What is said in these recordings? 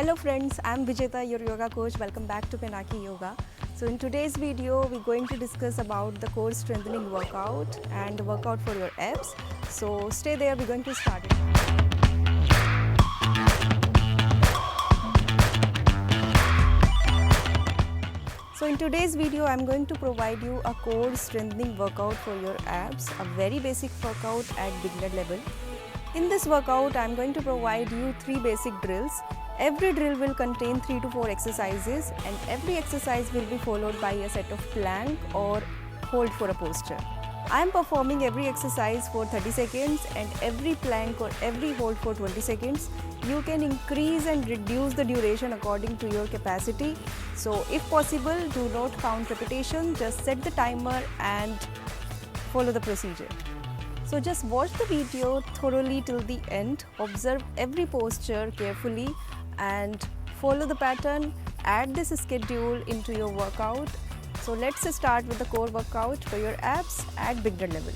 Hello friends, I'm Vijeta, your yoga coach. Welcome back to Pinaki Yoga. So in today's video, we're going to discuss about the core strengthening workout and the workout for your abs. So stay there, we're going to start it. So in today's video, I'm going to provide you a core strengthening workout for your abs, a very basic workout at beginner level. In this workout, I'm going to provide you 3 basic drills. Every drill will contain 3 to 4 exercises and every exercise will be followed by a set of plank or hold for a posture. I am performing every exercise for 30 seconds and every plank or every hold for 20 seconds. You can increase and reduce the duration according to your capacity. So if possible, do not count repetition, just set the timer and follow the procedure. So just watch the video thoroughly till the end, observe every posture carefully and follow the pattern, add this schedule into your workout. So let's start with the core workout for your abs at beginner level.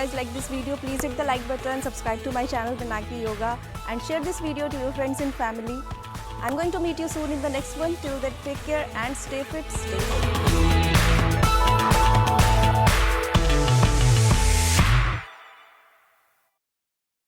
guys like this video, please hit the like button, subscribe to my channel Pinaki Yoga and share this video to your friends and family. I'm going to meet you soon in the next one. Till then, take care and stay fit, stay healthy.